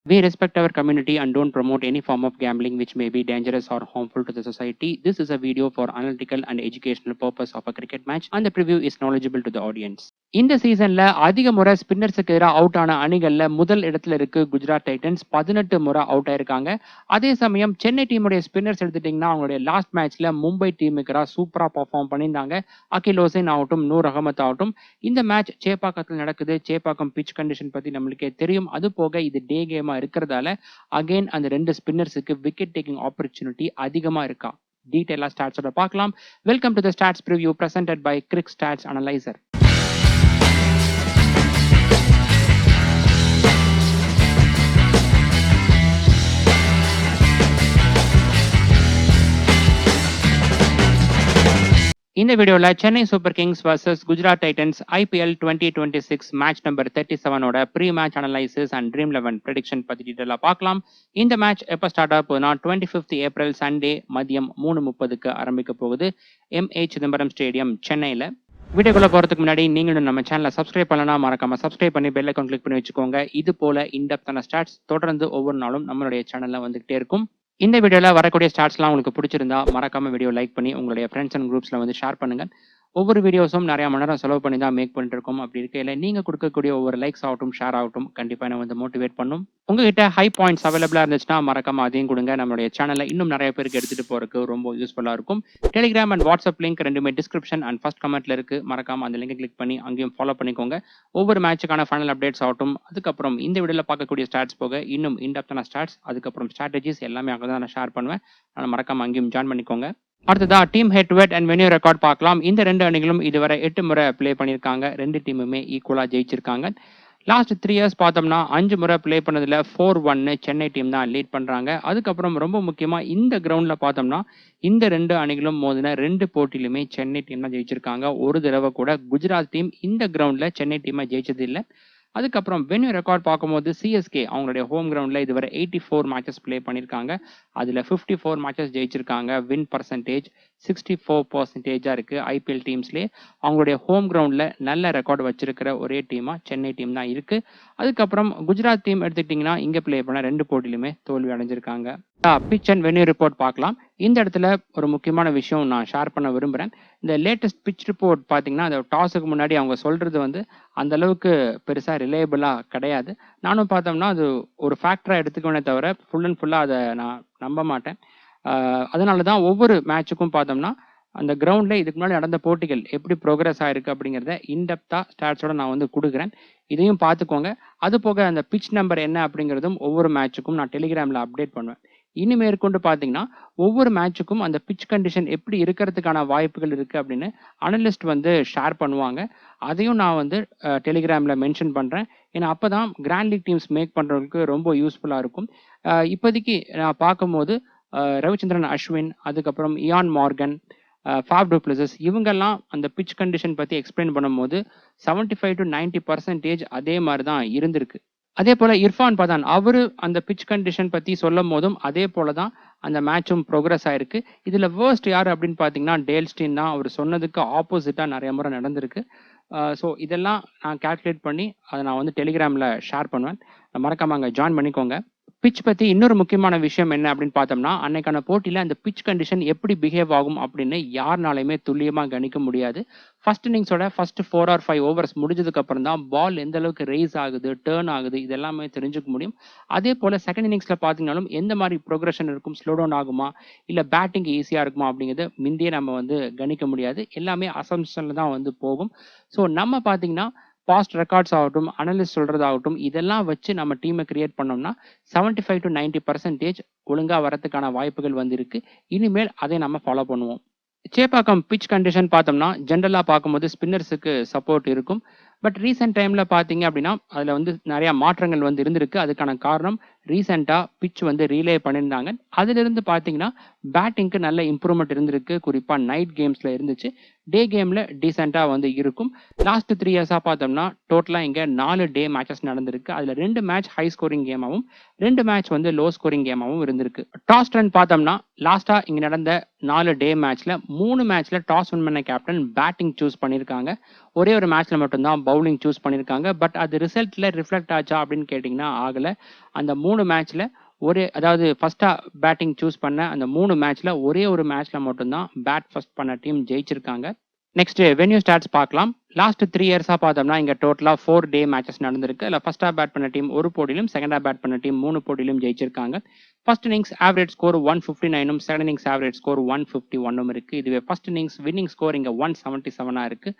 We respect our community and don't promote any form of gambling which may be dangerous or harmful to the society. This is a video for analytical and educational purpose of a cricket match and the preview is knowledgeable to the audience. இந்த சீசன்ல அதிக முறை ஸ்பின்னர்ஸுக்கு எதிராக out ஆன அணிகள்ல முதல் இடத்துல இருக்கு Gujarat Titans. 18 முறை அவுட் ஆயிருக்காங்க. அதே சமயம் சென்னை டீமுடைய ஸ்பின்னர்ஸ் எடுத்துட்டீங்கன்னா அவங்களுடைய லாஸ்ட் மேட்ச்ல மும்பை டீமுக்கு எதிராக சூப்பரா பெர்ஃபார்ம் பண்ணியிருந்தாங்க. அகில் ஹுசைன் ஆகட்டும், நூர் அகமத் ஆகட்டும். இந்த மேட்ச் சேப்பாக்கத்தில் நடக்குது. சேப்பாக்கம் பிச் கண்டிஷன் பத்தி நம்மளுக்கே தெரியும். அது போக இது டே கேமா இருக்கிறதால அகைன் அந்த ரெண்டு ஸ்பின்னர்ஸுக்கு விக்கெட் டேக்கிங் ஆப்பர்ச்சுனிட்டி அதிகமா இருக்கா? டீடைலா ஸ்டாட்ஸோட பார்க்கலாம். Welcome to the stats preview presented by cric stats analyser. இந்த வீடியோல Chennai super kings versus Gujarat titans IPL 2026 match number 37ஓட pre match analysis and dream 11 prediction பத்தி டீடைலா பார்க்கலாம். இந்த மேட்ச் எப்போ ஸ்டார்ட் ஆக போகுதுன்னா 25th ஏப்ரல் சண்டே மதியம் 3:30க்கு ஆரம்பிக்க போகுது MA சிதம்பரம் ஸ்டேடியம் சென்னையில. வீடியோக்குள்ள போறதுக்கு முன்னாடி நீங்களும் நம்ம சேனலை சப்ஸ்கிரைப் பண்ணலாம், மறக்காம சப்ஸ்கிரைப் பண்ணி பெல் ஐகான் கிளிக் பண்ணி வச்சுக்கோங்க. இது போல இன்டெப்தான ஸ்டாட்ஸ் தொடர்ந்து ஒவ்வொரு நாளும் நம்மளுடைய சேனல்ல வந்துகிட்டே இருக்கும். இந்த வீடியோவில் வரக்கூடிய ஸ்டாட்ஸ்லாம் உங்களுக்கு பிடிச்சிருந்தா மறக்காம வீடியோ லைக் பண்ணி உங்களுடைய ஃப்ரெண்ட்ஸ் அண்ட் குரூப்ஸில் வந்து ஷேர் பண்ணுங்க. ஒவ்வொரு வீடியோஸும் நிறைய மணி நேரம் செலவு பண்ணி தான் மேக் பண்ணிட்டு இருக்கோம். அப்படி இருக்கையில் நீங்கள் கொடுக்கக்கூடிய ஒவ்வொரு லைக்ஸ் ஆகட்டும், ஷேர் ஆகட்டும், கண்டிப்பாக என்ன வந்து மோட்டிவேட் பண்ணும். உங்ககிட்ட ஹை பாயிண்ட்ஸ் அவைலபிளாக இருந்துச்சுன்னா மறக்காம அதையும் கொடுங்க. நம்மளுடைய சேனலை இன்னும் நிறைய பேருக்கு எடுத்துகிட்டு போகிறதுக்கு ரொம்ப யூஸ்ஃபுல்லாக இருக்கும். டெலிகிராம் அண்ட் வாட்ஸ்அப் லிங்க் ரெண்டுமே டிஸ்கிரிப்ஷன் அண்ட் ஃபர்ஸ்ட் கமெண்ட்ல இருக்குது. மறக்காம அந்த லிங்கை கிளிக் பண்ணி அங்கேயும் ஃபாலோ பண்ணிக்கோங்க. ஒவ்வொரு மேட்சுக்கான ஃபைனல் அப்டேட்ஸ் ஆகட்டும், அதுக்கப்புறம் இந்த வீடியோவில் பார்க்கக்கூடிய ஸ்டாட்ஸ் போக இன்னும் இன்டெப்தான ஸ்டாட்ஸ், அதுக்கப்புறம் ஸ்ட்ராட்டஜிஸ் எல்லாமே அங்கே தான் நான் ஷேர் பண்ணுவேன். நான் மறக்காம அங்கேயும் ஜாயின் பண்ணிக்கோங்க. அடுத்ததா team head to head and venue record பார்க்கலாம். இந்த ரெண்டு அணிகளும் இதுவரை 8 முறை பிளே பண்ணியிருக்காங்க. ரெண்டு டீமுமே ஈக்குவலா ஜெயிச்சிருக்காங்க. லாஸ்ட் 3 இயர்ஸ் பார்த்தோம்னா 5 முறை பிளே பண்ணதுல 4-1 சென்னை டீம் தான் லீட் பண்றாங்க. அதுக்கப்புறம் ரொம்ப முக்கியமா இந்த கிரவுண்ட்ல பார்த்தோம்னா இந்த ரெண்டு அணிகளும் மோதின 2 போட்டியிலுமே சென்னை டீம் தான் ஜெயிச்சிருக்காங்க. ஒரு தடவை கூட குஜராத் டீம் இந்த கிரவுண்ட்ல சென்னை டீமை ஜெயிச்சது இல்லை. அதுக்கப்புறம் வென்யூ ரெக்கார்ட் பார்க்கும்போது சிஎஸ்கே அவங்களுடைய ஹோம் கிரவுண்ட்ல இதுவரை 84 மேட்சஸ் பிளே பண்ணியிருக்காங்க. அதுல 54 மேட்சஸ் ஜெயிச்சிருக்காங்க. வின் பர்சன்டேஜ் 64% இருக்கு. IPL டீம்ஸ்லேயே அவங்களுடைய ஹோம் கிரவுண்ட்ல நல்ல ரெக்கார்டு வச்சிருக்கிற ஒரே டீமா சென்னை டீம் தான் இருக்கு. அதுக்கப்புறம் குஜராத் டீம் எடுத்துக்கிட்டிங்கன்னா இங்க பிளே பண்ண 2 போட்டியிலுமே தோல்வி அடைஞ்சிருக்காங்க. பிச் அண்ட் வென்யூ ரிப்போர்ட் பார்க்கலாம். இந்த இடத்துல ஒரு முக்கியமான விஷயம் நான் ஷேர் பண்ண விரும்புகிறேன். இந்த லேட்டஸ்ட் பிச் ரிப்போர்ட் பார்த்தீங்கன்னா அந்த டாஸுக்கு முன்னாடி அவங்க சொல்றது வந்து அந்த அளவுக்கு பெருசாக ரிலையபிளாக கிடையாது. நானும் பார்த்தோம்னா அது ஒரு ஃபேக்டராக எடுத்துக்கவே தவிர ஃபுல் அண்ட் ஃபுல்லாக அதை நான் நம்ப மாட்டேன். அதனால தான் ஒவ்வொரு மேட்சுக்கும் பார்த்தோம்னா அந்த கிரவுண்ட்ல இதுக்கு முன்னாடி நடந்த போட்டிகள் எப்படி ப்ரோக்ரஸ் ஆயிருக்கு அப்படிங்கிறத இன்டெப்தா ஸ்டாட்ஸோட நான் வந்து கொடுக்குறேன். இதையும் பார்த்துக்கோங்க. அது போக அந்த பிச் நம்பர் என்ன அப்படிங்கிறதும் ஒவ்வொரு மேட்சுக்கும் நான் டெலிகிராமில் அப்டேட் பண்ணுவேன். இனி மேற்கொண்டு பார்த்தீங்கன்னா ஒவ்வொரு மேட்சுக்கும் அந்த பிச் கண்டிஷன் எப்படி இருக்கிறதுக்கான வாய்ப்புகள் இருக்கு அப்படின்னு அனலிஸ்ட் வந்து ஷேர் பண்ணுவாங்க. அதையும் நான் வந்து டெலிகிராம்ல மென்ஷன் பண்றேன். ஏன்னா அப்பதான் கிராண்ட் லீக் டீம்ஸ் மேக் பண்றவங்களுக்கு ரொம்ப யூஸ்ஃபுல்லா இருக்கும். இப்போதைக்கு நான் பார்க்கும்போது ரவிச்சந்திரன் அஸ்வின், அதுக்கப்புறம் Ian Morgan, Faf to pluses இவங்கெல்லாம் அந்த பிச் கண்டிஷன் பத்தி எக்ஸ்பிளைன் பண்ணும்போது 75 to 90% அதே மாதிரி தான் இருந்திருக்கு. அதே போல இர்ஃபான் பதான் அவரு அந்த பிச் கண்டிஷன் பத்தி சொல்லும் போதும் அதே போலதான் அந்த மேட்சும் ப்ரோக்ரஸ் ஆயிருக்கு. இதுல வேர்ஸ்ட் யார் அப்படின்னு பாத்தீங்கன்னா டேல் ஸ்டீன் தான். அவர் சொன்னதுக்கு ஆப்போசிட்டா நிறைய முறை நடந்திருக்கு. ஸோ இதெல்லாம் நான் கால்குலேட் பண்ணி அதை நான் வந்து டெலிகிராம்ல ஷேர் பண்ணுவேன். மறக்காம அங்கே ஜாயின் பண்ணிக்கோங்க. பிச் பத்தி இன்னொரு முக்கியமான விஷயம் என்ன அப்படின்னு பார்த்தோம்னா அன்னைக்கான போட்டியில அந்த பிச் கண்டிஷன் எப்படி பிஹேவ் ஆகும் அப்படின்னு யாருனாலுமே துல்லியமா கணிக்க முடியாது. ஃபர்ஸ்ட் இன்னிங்ஸோட ஃபர்ஸ்ட் 4 or 5 ஓவர்ஸ் முடிஞ்சதுக்கு அப்புறம் தான் பால் எந்த அளவுக்கு ரேஸ் ஆகுது, டேர்ன் ஆகுது, இதெல்லாமே தெரிஞ்சுக்க முடியும். அதே போல செகண்ட் இன்னிங்ஸ்ல பாத்தீங்கன்னாலும் எந்த மாதிரி ப்ரோக்ரஷன் இருக்கும், ஸ்லோ டவுன் ஆகுமா இல்ல பேட்டிங் ஈஸியா இருக்குமா அப்படிங்கிறத முந்தையே நம்ம வந்து கணிக்க முடியாது. எல்லாமே அசம்ஷன்ல தான் வந்து போகும். ஸோ நம்ம பாத்தீங்கன்னா பாஸ்ட் ரெக்கார்ட்ஸ் ஆகட்டும், அனலிஸ்ட் சொல்றதாகட்டும், இதெல்லாம் வச்சு நம்ம டீமை கிரியேட் பண்ணோம்னா 75 to 90% ஒழுங்கா வரதுக்கான வாய்ப்புகள் வந்து இருக்கு. இனிமேல் அதை நம்ம ஃபாலோ பண்ணுவோம். சேப்பாக்கம் பிச் கண்டிஷன் பார்த்தோம்னா ஜென்ரலா பார்க்கும்போது ஸ்பின்னர்ஸுக்கு சப்போர்ட் இருக்கும். பட் ரீசெண்ட் டைம்ல பாத்தீங்க அப்படின்னா அதுல வந்து நிறைய மாற்றங்கள் வந்து இருந்திருக்கு. அதுக்கான காரணம் ரீசெண்டா பிச் வந்து ரீலே பண்ணியிருந்தாங்க. அதுல இருந்து பாத்தீங்கன்னா பேட்டிங்க்கு நல்ல இம்ப்ரூவ்மெண்ட் இருந்திருக்கு. குறிப்பா நைட் கேம்ஸ்ல இருந்துச்சு. டே கேமில் டீசெண்டாக வந்து இருக்கும். லாஸ்ட் 3 இயர்ஸாக பார்த்தோம்னா டோட்டலாக இங்கே 4 டே மேட்சஸ் நடந்திருக்கு. அதில் 2 மேட்ச் ஹை ஸ்கோரிங் கேமாகவும் 2 மேட்ச் வந்து லோ ஸ்கோரிங் கேமாகவும் இருந்திருக்கு. டாஸ் ரன் பார்த்தோம்னா லாஸ்ட்டாக இங்கே நடந்த 4 டே மேட்ச்சில் 3 மேட்ச்சில் டாஸ் வின் பண்ண கேப்டன் பேட்டிங் சூஸ் பண்ணியிருக்காங்க. ஒரே ஒரு மேட்ச்சில் மட்டும்தான் பவுலிங் சூஸ் பண்ணியிருக்காங்க. பட் அது ரிசல்ட்டில் ரிஃப்ளெக்ட் ஆச்சா அப்படின்னு கேட்டிங்கன்னா ஆகலை. அந்த 3 மேட்ச்சில் அதாவது ஃபர்ஸ்ட்டாக பேட்டிங் சூஸ் பண்ண அந்த 3 மேட்ச்சில் ஒரே ஒரு மேட்ச்சில் மட்டும்தான் பேட் ஃபர்ஸ்ட் பண்ண டீம் ஜெயிச்சிருக்காங்க. நெக்ஸ்ட் வென்யூ ஸ்டாட்ஸ் பார்க்கலாம். லாஸ்ட் 3 இயர்ஸாக பார்த்தோம்னா இங்கே டோட்டலாக 4 டே மேட்சஸ் நடந்திருக்கு. அதில் ஃபர்ஸ்ட்டாக பேட் பண்ண டீம் ஒரு போட்டியிலும், செகண்டாக பேட் பண்ண டீம் 3 போட்டியிலும் ஜெயிச்சிருக்காங்க. ஃபர்ஸ்ட் இன்னிங்ஸ் ஆவரேஜ் ஸ்கோர் 159ம், செகண்ட் இன்னிங்ஸ் ஆவரேஜ் ஸ்கோர் 151ம் இருக்கு. இதுவே ஃபர்ஸ்ட் இன்னிங்ஸ் வின்னிங் ஸ்கோர் இங்கே 177 இருக்கு.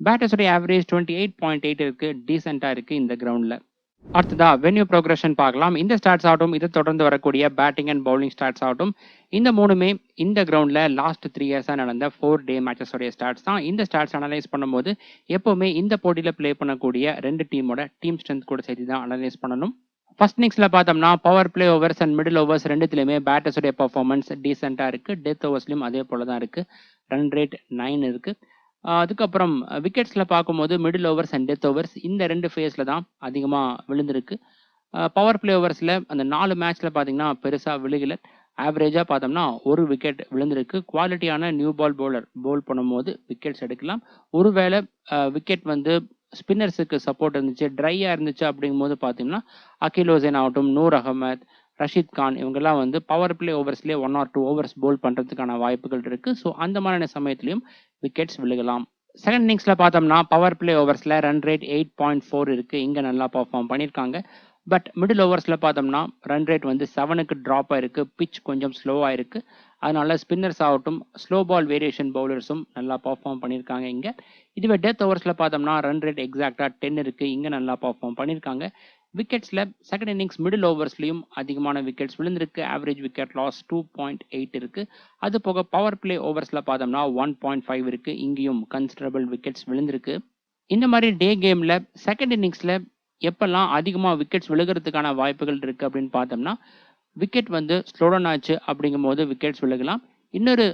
பேட்டர்ஸோடைய ஆவரேஜ் 28.8 இருக்கு. டீசெண்டாக இருக்கு இந்த கிரவுண்டில். அடுத்ததா வென்யூ ப்ரோக்ரஷன் பார்க்கலாம். இந்த ஸ்டாட்ஸ் ஆகட்டும், இதை தொடர்ந்து வரக்கூடிய பேட்டிங் அண்ட் பவுலிங் ஸ்டாட்ஸ் ஆகட்டும், இந்த மூணுமே இந்த கிரவுண்டில் லாஸ்ட் 3 இயர்ஸாக நடந்த 4 டே மேட்சஸோடைய ஸ்டாட்ஸ் தான். இந்த ஸ்டாட்ஸ் அனலைஸ் பண்ணும்போது எப்போவுமே இந்த போட்டியில் ப்ளே பண்ணக்கூடிய 2 டீமோட டீம் ஸ்ட்ரென்த் கூட சேர்த்து தான் அனலைஸ் பண்ணணும். ஃபர்ஸ்ட் இன்னிங்ஸில் பார்த்தோம்னா power play overs and middle overs ரெண்டுத்துலையுமே பேட்டர்ஸோடைய பர்ஃபார்மன்ஸ் டீசெண்டாக இருக்குது. டெத் ஓவர்ஸ்லையும் அதே போல தான் இருக்குது. ரன் ரேட் 9 இருக்குது. அதுக்கப்புறம் விக்கெட்ஸில் பார்க்கும்போது middle overs and death overs இந்த 2 ஃபேஸில் தான் அதிகமாக விழுந்திருக்கு. பவர் பிளே ஓவர்ஸில் அந்த 4 மேட்ச்சில் பார்த்தீங்கன்னா பெருசாக விழுகலை. ஆவரேஜாக பார்த்தோம்னா ஒரு விக்கெட் விழுந்திருக்கு. குவாலிட்டியான நியூ பால் பவுலர் போல் பண்ணும்போது விக்கெட்ஸ் எடுக்கலாம். ஒருவேளை விக்கெட் வந்து ஸ்பின்னர்ஸுக்கு சப்போர்ட் இருந்துச்சு, ட்ரையாக இருந்துச்சு அப்படிங்கும்போது பார்த்தீங்கன்னா அகில் ஹுசைன் ஆகட்டும், நூர் அகமத், ரஷீத் கான் இவங்கெல்லாம் வந்து பவர் பிளே ஓவர்ஸ்லேயே 1 or 2 ஓவர்ஸ் போல் பண்ணுறதுக்கான வாய்ப்புகள் இருக்குது. ஸோ அந்த மாதிரியான சமயத்துலையும் விக்கெட்ஸ் விழுகலாம். செகண்ட் இன்னிங்ஸில் பார்த்தோம்னா பவர் பிளே ஓவர்ஸில் ரன் ரேட் 8.4 இருக்குது. இங்கே நல்லா பர்ஃபார்ம் பண்ணியிருக்காங்க. பட் மிடில் ஓவர்ஸில் பார்த்தோம்னா ரன் ரேட் வந்து 7க்கு ட்ராப் ஆயிருக்கு. பிச் கொஞ்சம் ஸ்லோவாக இருக்குது. அதனால ஸ்பின்னர்ஸ் ஆகட்டும், ஸ்லோ பால் வேரியேஷன் பவுலர்ஸும் நல்லா பர்ஃபார்ம் பண்ணியிருக்காங்க இங்கே. இதுவே டெத் ஓவர்ஸில் பார்த்தோம்னா ரன் ரேட் எக்ஸாக்டாக 10 இருக்குது. இங்கே நல்லா பர்ஃபார்ம் பண்ணியிருக்காங்க. விக்கெட்ஸில் செகண்ட் இன்னிங்ஸ் மிடில் ஓவர்ஸ்லையும் அதிகமான விக்கெட்ஸ் விழுந்திருக்கு. ஆவரேஜ் விக்கெட் லாஸ் 2.8 இருக்குது. அது போக பவர் பிளே ஓவர்ஸில் பார்த்தோம்னா 1.5 இருக்குது. இங்கேயும் கன்சிடரபிள் விக்கெட்ஸ் விழுந்திருக்கு. இந்த மாதிரி டே கேமில் செகண்ட் இன்னிங்ஸில் எப்பெல்லாம் அதிகமாக விக்கெட்ஸ் விழுகிறதுக்கான வாய்ப்புகள் இருக்குது அப்படின்னு பார்த்தோம்னா விக்கெட் வந்து ஸ்லோடவுன் ஆச்சு அப்படிங்கும் போது விக்கெட்ஸ் விழுகலாம். இன்னொரு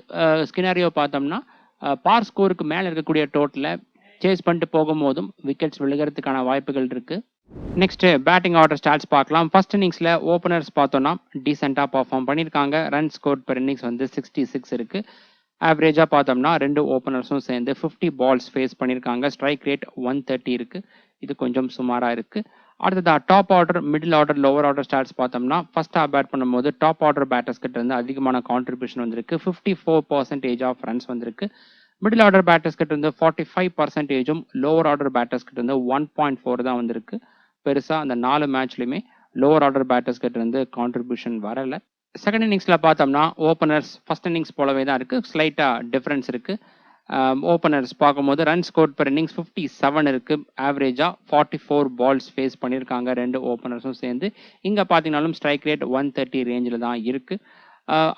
ஸ்கினாரியோ பார்த்தோம்னா பார் ஸ்கோருக்கு மேலே இருக்கக்கூடிய டோட்டலை சேஸ் பண்ணிட்டு போகும்போதும் விக்கெட்ஸ் விழுகிறதுக்கான வாய்ப்புகள் இருக்குது. நெக்ஸ்ட் பேட்டிங் ஆர்டர் ஸ்டாட்ஸ் பார்க்கலாம். ஃபர்ஸ்ட் இன்னிங்ஸில் ஓப்பனர்ஸ் பார்த்தோன்னா டீசெண்டாக பர்ஃபார்ம் பண்ணியிருக்காங்க. ரன் ஸ்கோர் பெர் இன்னிங்ஸ் வந்து 66 இருக்குது. ஆவரேஜாக பார்த்தோம்னா 2 ஓப்பனர்ஸும் சேர்ந்து 50 பால்ஸ் ஃபேஸ் பண்ணியிருக்காங்க. ஸ்ட்ரைக் ரேட் 130 இருக்குது. இது கொஞ்சம் சுமாராக இருக்குது. அடுத்ததாக top order, middle order, lower order stats பார்த்தோம்னா ஃபர்ஸ்ட்டாக பேட் பண்ணும்போது டாப் ஆர்டர் பேட்டர்ஸ் கிட்ட இருந்து அதிகமான கான்ட்ரிபியூஷன் வந்திருக்கு. 54% ஆஃப் ரன்ஸ் வந்திருக்கு. மிடில் ஆர்டர் பேட்டர்ஸ் கிட்ட இருந்து 45%, லோவர் ஆர்டர் பேட்டர்ஸ் கிட்ட இருந்து 1.4 தான் வந்திருக்கு. பெருசாக அந்த 4 மேட்ச்லையுமே லோவர் ஆர்டர் பேட்டர்ஸ் கிட்ட இருந்து கான்ட்ரிபியூஷன் வரலை. செகண்ட் இன்னிங்ஸில் பார்த்தோம்னா ஓப்பனர்ஸ் ஃபர்ஸ்ட் இன்னிங்ஸ் போலவே தான் இருக்குது. ஸ்லைட்டாக டிஃப்ரென்ஸ் இருக்குது. ஓப்பனர்ஸ் பார்க்கும்போது ரன் ஸ்கோர் பெர் இன்னிங்ஸ் 57 இருக்குது. ஆவரேஜாக 44 பால்ஸ் ஃபேஸ் பண்ணியிருக்காங்க 2 ஓப்பனர்ஸும் சேர்ந்து. இங்கே பார்த்தீங்கன்னாலும் ஸ்ட்ரைக் ரேட் 130 ரேஞ்சில் தான் இருக்குது.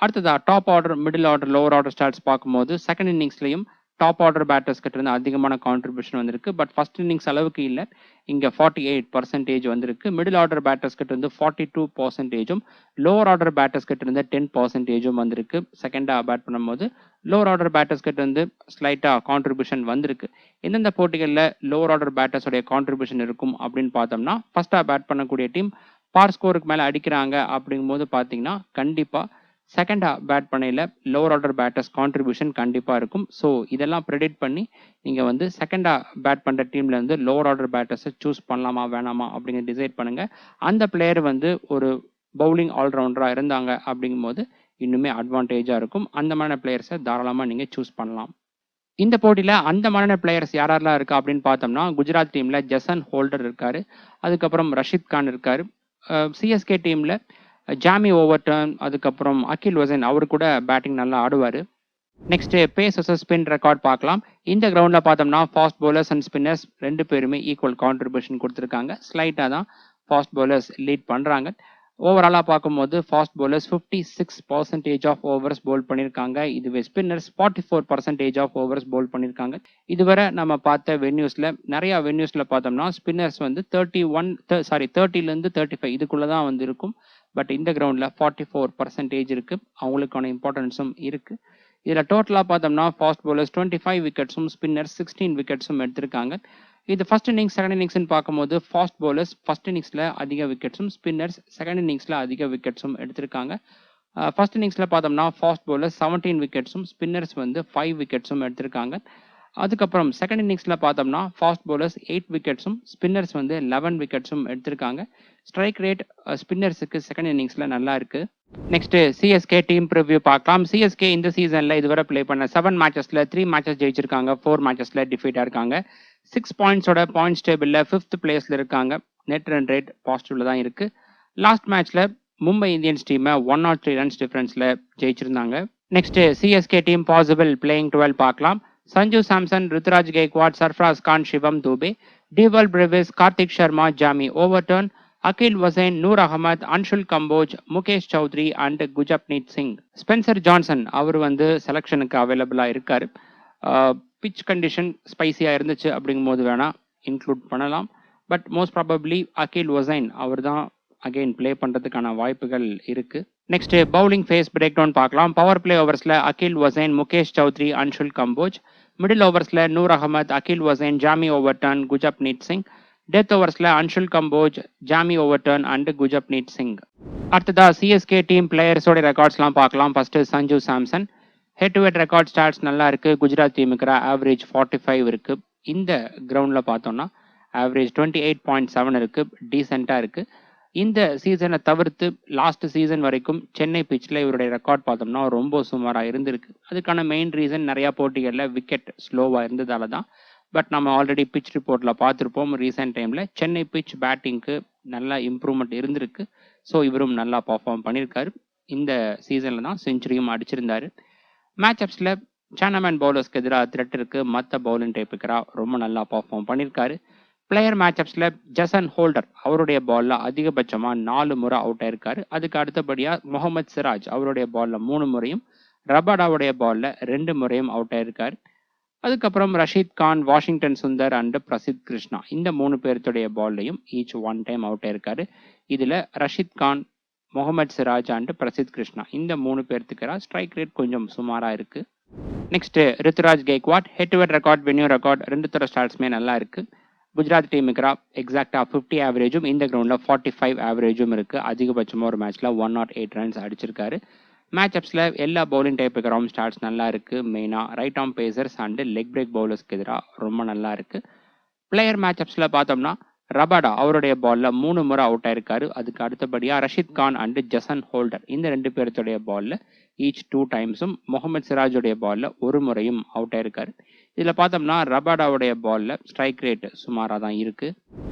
அடுத்ததாக top order, middle order, lower order stats பார்க்கும்போது செகண்ட் இன்னிங்ஸ்லையும் டாப் ஆர்டர் பேட்டர்ஸ் கிட்ட இருந்து அதிகமான கான்ட்ரிபியூஷன் வந்திருக்கு. பட் ஃபர்ஸ்ட் இன்னிங்ஸ் அளவுக்கு இல்லை. இங்கே 48% வந்திருக்கு. மிடில் ஆர்டர் பேட்டர்ஸ் கிட்ட இருந்து 42%, லோவர் ஆர்டர் பேட்டர்ஸ் கிட்ட இருந்து 10% வந்திருக்கு. செகண்டாக பேட் பண்ணும்போது லோவர் ஆர்டர் பேட்டர்ஸ் கிட்ட இருந்து ஸ்லைட்டாக கான்ட்ரிபியூஷன் வந்திருக்கு. எந்தெந்த போட்டிகளில் லோவர் ஆர்டர் பேட்டர்ஸோடைய கான்ட்ரிபியூஷன் இருக்கும் அப்படின்னு பார்த்தோம்னா ஃபர்ஸ்ட்டாக பேட் பண்ணக்கூடிய டீம் பார் ஸ்கோருக்கு மேலே அடிக்கிறாங்க அப்படிங்கும்போது பார்த்தீங்கன்னா கண்டிப்பாக செகண்டாக பேட் பண்ணையில் லோவர் ஆர்டர் பேட்டர்ஸ் கான்ட்ரிபியூஷன் கண்டிப்பாக இருக்கும். ஸோ இதெல்லாம் ப்ரெடிக்ட் பண்ணி நீங்கள் வந்து செகண்டாக பேட் பண்ணுற டீமில் வந்து லோவர் ஆர்டர் பேட்டர்ஸை சூஸ் பண்ணலாமா வேணாமா அப்படிங்கிற டிசைட் பண்ணுங்கள். அந்த பிளேயர் வந்து ஒரு பவுலிங் ஆல்ரவுண்டராக இருந்தாங்க அப்படிங்கும்போது இன்னுமே அட்வான்டேஜாக இருக்கும். அந்த மாதிரியான பிளேயர்ஸை தாராளமாக நீங்கள் சூஸ் பண்ணலாம். இந்த போட்டியில் அந்த மாதிரியான பிளேயர்ஸ் யாரெல்லாம் இருக்கா அப்படின்னு பார்த்தோம்னா குஜராத் டீமில் ஜசன் ஹோல்டர் இருக்கார். அதுக்கப்புறம் ரஷீத் கான் இருக்கார். சிஎஸ்கே டீமில் ஜாமி ஓவர்டன், அதுக்கப்புறம் அகில் ஹுசைன் அவர் கூட பேட்டிங் நல்லா ஆடுவார். Next pace versus spin record பார்க்கலாம். இந்த கிரவுண்டில் பார்த்தோம்னா ஃபாஸ்ட் பவுலர்ஸ் அண்ட் ஸ்பின்னர்ஸ் 2 பேருமே ஈக்குவல் கான்ட்ரிபியூஷன் கொடுத்துருக்காங்க. ஸ்லைட்டாக தான் ஃபாஸ்ட் பவுலர்ஸ் லீட் பண்ணுறாங்க. ஓவராலாக பார்க்கும்போது ஃபாஸ்ட் பவுலர்ஸ் 56% ஆஃப் ஓவர்ஸ் போல் பண்ணியிருக்காங்க. இதுவே ஸ்பின்னர்ஸ் 44% ஆஃப் ஓவர்ஸ் போல் பண்ணியிருக்காங்க. இதுவரை நம்ம பார்த்த வென்யூஸில் நிறையா வென்யூஸில் பார்த்தோம்னா ஸ்பின்னர்ஸ் வந்து 30லேருந்து 35 இதுக்குள்ளே தான் வந்து இருக்கும். பட் இந்த கிரவுண்டில் 44% இருக்குது. அவங்களுக்கான இம்பார்ட்டன்ஸும் இருக்குது. இதுல டோட்டலா பார்த்தோம்னா ஃபாஸ்ட் bowlers 25 விக்கெட்ஸும் ஸ்பின்னர்ஸ் 16 விக்கெட்ஸும் எடுத்திருக்காங்க. இது ஃபர்ஸ்ட் இன்னிங்ஸ் செகண்ட் இன்னிங்ஸ்னு பார்க்கும்போது ஃபாஸ்ட் bowlers ஃபர்ஸ்ட் இன்னிங்ஸ்ல அதிக விக்கெட்ஸும் ஸ்பின்னர்ஸ் செகண்ட் இன்னிங்ஸ்ல அதிக விக்கெட்ஸும் எடுத்திருக்காங்க. ஃபர்ஸ்ட் இன்னிங்ஸ்ல பார்த்தோம்னா ஃபாஸ்ட் bowlers 17 விக்கெட்ஸும் ஸ்பின்னர்ஸ் வந்து 5 விக்கெட்ஸும் எடுத்திருக்காங்க. அதுக்கப்புறம் செகண்ட் இன்னிங்ஸ்ல பார்த்தோம்னா ஃபாஸ்ட் bowlers 8 விக்கெட்ஸும் ஸ்பின்னர்ஸ் வந்து 11 விக்கெட்ஸும் எடுத்திருக்காங்க. ஸ்ட்ரைக் ரேட் ஸ்பின்னர்ஸுக்கு செகண்ட் இன்னிங்ஸ்ல நல்லா இருக்கு. நெக்ஸ்ட் சிஎஸ்கே டீம் ப்ரிவ்யூ பார்க்கலாம். சிஎஸ்கே இந்த சீசன்ல இதுவரை ப்ளே பண்ண 7 மேட்சஸ்ல 3 மேட்சஸ் ஜெயிச்சிருக்காங்க, 4 மேட்சஸ்ல டிஃபீட்டா இருக்காங்க. 6 பாயிண்ட்ஸோட பாயிண்ட்ஸ் டேபிள்ல 5th பிளேஸ்ல இருக்காங்க. நெட் ரன் ரேட் பாசிட்டிவ்ல தான் இருக்கு. லாஸ்ட் மேட்ச்ல மும்பை இந்தியன்ஸ் டீமை 103 ரன்ஸ் டிஃபரன்ஸ்ல ஜெயிச்சிருந்தாங்க. Next CSK team possible playing 12 பார்க்கலாம். Sanju Samson, Ruturaj Gaikwad, Sarfaraz Khan, Shivam Dube, Dewald Brevis, Kartik Sharma, Jamie Overton, Akeal Hosein, Noor Ahmad, Anshul Kamboj, Mukesh Choudhary and Gurjapneet Singh. Spencer Johnson அவர் வந்து செலக்ஷனுக்கு அவைலபிளா இருக்காரு. பிச் கண்டிஷன் ஸ்பைசியா இருந்துச்சு அப்படிங்கும்போது வேணா இன்க்ளூட் பண்ணலாம். But most probably Akeal Hosein அவர் தான் அகெயின் பிளே பண்றதுக்கான வாய்ப்புகள் இருக்கு. Next bowling phase break down பார்க்கலாம். பவர் பிளே ஓவர்ஸ்ல Akeal Hosein, Mukesh Choudhary, Anshul Kamboj. Middle ஓவர்ஸ்ல Noor Ahmad, Akeal Hosein, Jamie Overton, Gurjapneet Singh. Death ஓவர்ஸ்ல Anshul Kamboj, Jamie Overton and Gurjapneet Singh. அடுத்ததா சிஎஸ்கே டீம் பிளேயர்ஸோட ரெக்கார்ட்ஸ்லாம் பார்க்கலாம். First Sanju Samson. Head to head record stats நல்லா இருக்கு. குஜராத் டீமுக்கு ஆவரேஜ் 45 இருக்கு. இந்த கிரவுண்ட்ல பார்த்தோம்னா ஆவரேஜ் 28.7 இருக்கு. டீசெண்டா இருக்கு. இந்த சீசனை தவிர்த்து லாஸ்ட் சீசன் வரைக்கும் சென்னை பிச்சில் இவருடைய ரெக்கார்ட் பார்த்தோம்னா ரொம்ப சுமாராக இருந்திருக்கு. அதுக்கான மெயின் ரீசன் நிறையா போட்டிகளில் விக்கெட் ஸ்லோவாக இருந்ததால தான். பட் நம்ம ஆல்ரெடி பிச் ரிப்போர்ட்டில் பார்த்துருப்போம். ரீசெண்ட் டைமில் சென்னை பிச் பேட்டிங்க்கு நல்ல இம்ப்ரூவ்மெண்ட் இருந்திருக்கு. ஸோ இவரும் நல்லா பர்ஃபார்ம் பண்ணியிருக்காரு. இந்த சீசனில் தான் செஞ்சுரியும் அடிச்சிருந்தாரு. மேட்சப்ஸில் சானமேன் பவுலர்ஸ்க்கு எதிராக த்ரெட் இருக்கு. மற்ற பவுலிங் டைப்புக்கரா ரொம்ப நல்லா பர்ஃபார்ம் பண்ணியிருக்காரு. பிளேயர் மேட்சப்ஸ்ல ஜசன் ஹோல்டர் அவருடைய பால்ல அதிகபட்சமா 4 முறை அவுட் ஆயிருக்காரு. அதுக்கு அடுத்தபடியா முகமது சிராஜ் அவருடைய பால்ல 3 முறையும், ரபாடாவுடைய பால்ல 2 முறையும் அவுட் ஆயிருக்காரு. அதுக்கப்புறம் ரஷீத் கான், வாஷிங்டன் சுந்தர் அண்ட் பிரசித் கிருஷ்ணா இந்த 3 பேர்த்துடைய பால்லையும் ஈச் 1 டைம் அவுட் ஆயிருக்காரு. இதுல ரஷீத் கான், முகமது சிராஜ் அண்ட் பிரசித் கிருஷ்ணா இந்த 3 பேர்த்துக்கு ஸ்ட்ரைக் ரேட் கொஞ்சம் சுமாரா இருக்கு. Next Ruturaj Gaikwad. Head to head record, venue record ரெண்டு தர ஸ்டாட்ஸ்மே நல்லா இருக்கு. குஜராத் டீமுக்கு எக்ஸாக்டா 50 ஆவரேஜும் இந்த கிரவுண்ட்ல 45 ஆவரேஜும் இருக்கு. அதிகபட்சமா ஒரு மேட்ச்ல 108 ரன்ஸ் அடிச்சிருக்காரு. மேட்சப்ஸ்ல எல்லா பவுலிங் டைப்புக்கு ஸ்டாட்ஸ் நல்லா இருக்கு. மெயினா right arm pacers and leg break பவுலர்ஸ்க்கு எதிராக ரொம்ப நல்லா இருக்கு. பிளேயர் மேட்சப்ஸ்ல பார்த்தோம்னா ரபாடா அவருடைய பால்ல 3 முறை அவுட் ஆயிருக்காரு. அதுக்கு அடுத்தபடியா Rashid Khan and Jason Holder இந்த 2 பேர்த்துடைய பால்ல ஈச் 2 டைம்ஸும், முகமது சிராஜுடைய பால்ல 1 முறையும் அவுட் ஆயிருக்காரு. இதுல பார்த்தோம்னா ரபாடாவுடைய பால்ல ஸ்ட்ரைக் ரேட் சுமாராக தான் இருக்கு.